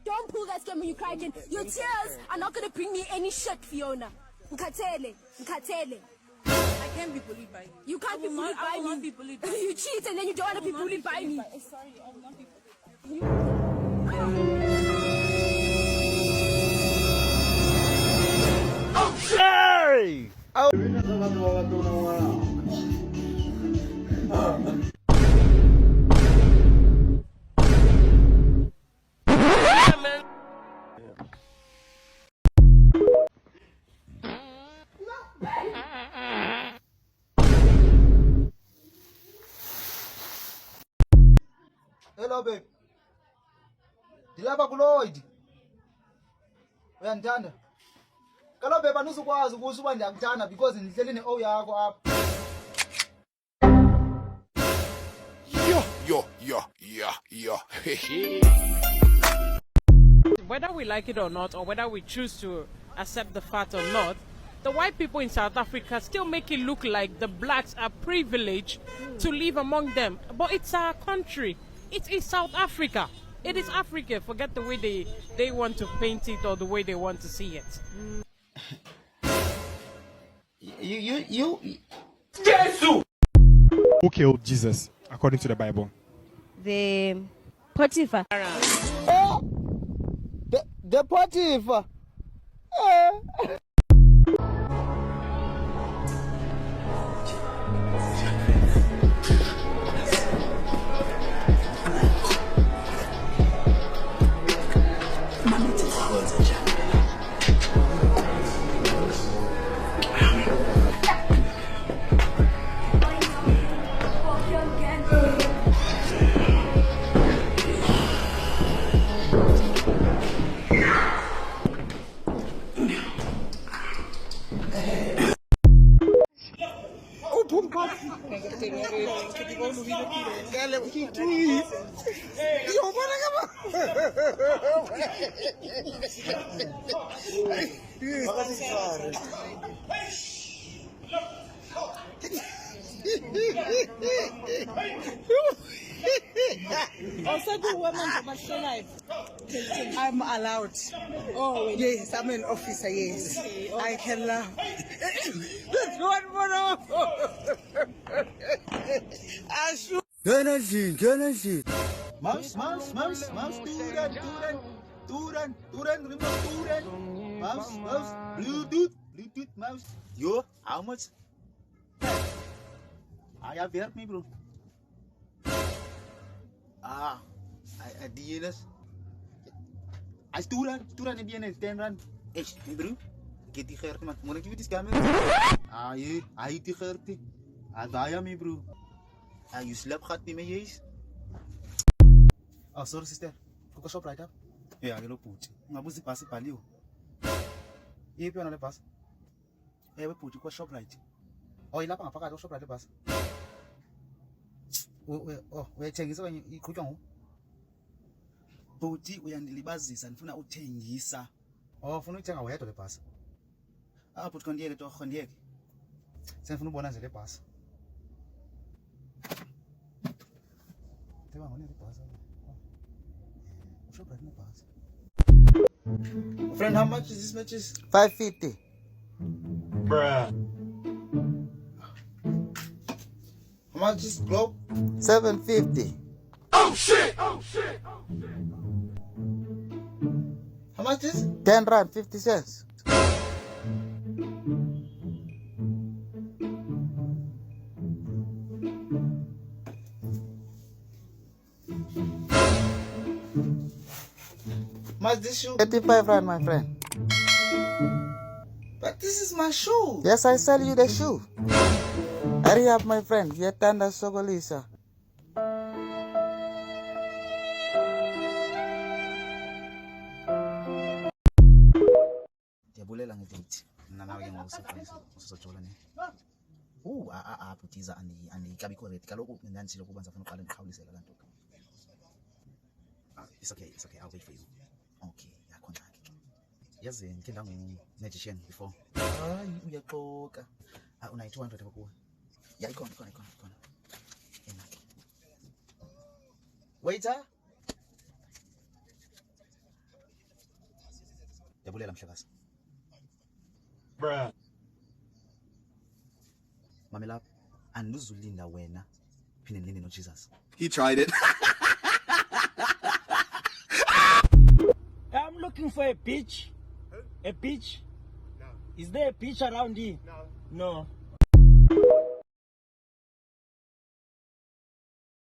Don't pull that scam when you cry again. Your tears are not going to bring me any shit, Fiona. Nkatele. I can't be bullied by you. You can't be bullied by me. I will not be bullied by you. You cheat and then you don't want to be bullied by me. Sorry, I will not be bullied by you. Hey! Oh. Hello babe. Dilapha kuLloyd. Uyandithanda? Kaloku babe anizukwazi ukuthi uba ndiyakuthanda because ndihleli ne-O yakho apha. Yo. Whether we like it or not, or whether we choose to accept the fact or not, the white people in South Africa still make it look like the blacks are privileged to live among them. But it's our country. It is South Africa. It is Africa. Forget the way they want to paint it or the way they want to see it. You. Jesus! Who killed Jesus, according to the Bible? The Potiphar. Oh, the Potiphar. I'm allowed. Oh, yes, I'm an officer, yes. Okay. I can laugh. That's one more. I should. Energy. Mouse, Turan, remote Turan. Mouse, Bluetooth, mouse. Yo, how much? I have helped me, bro. I DNS. I Turan in DNS, 10 rand. Hey, bro. Get the hair, man. Wanna give you this camera? Yeah, I eat the hair. I die, me, bro. You slept hard, me, yes. Oh, sorry, sister. Cook a shop right up. Yeah, I will put. I was the pass it, Palio. If you want to pass, I will put you a shop right. Oh, you lap a packet of shop right to pass. Oh, we're changing so you could go. Boti, we are in the Libazis and Funa Utengisa. Oh, for no time away to the pass. I'll put Condier to Condier. Send for no bonus at the pass. Friend, how much is this matches? 550. Bruh. How much is globe? 750. Oh shit! How much is? 10 rand, 50 cents. Much this shoe? 35 rand, my friend. But this is my shoe. Yes, I sell you the shoe. Hurry up, my friend. Yetanda Sogolisa. Diabulela ngithi mina nawe ngokusojola ne. Butiza ani kabi correct. Kaloku mina ngisilo kuba ngizafuna uqala ngiqhawuliseka lanto. It's okay. I'll wait for you. Okay, yakhona ke. Yazi ngike la magician before. Uyaxoka. Una 200 kwakuwe. Yeah, ikhona. Waiter. Ngiyabulela mhlekazi. Bruh. Mamela, andizulinda wena phinde ndilinde noJesus. He tried it. I'm looking for a beach. A beach? No. Is there a beach around here? No. No.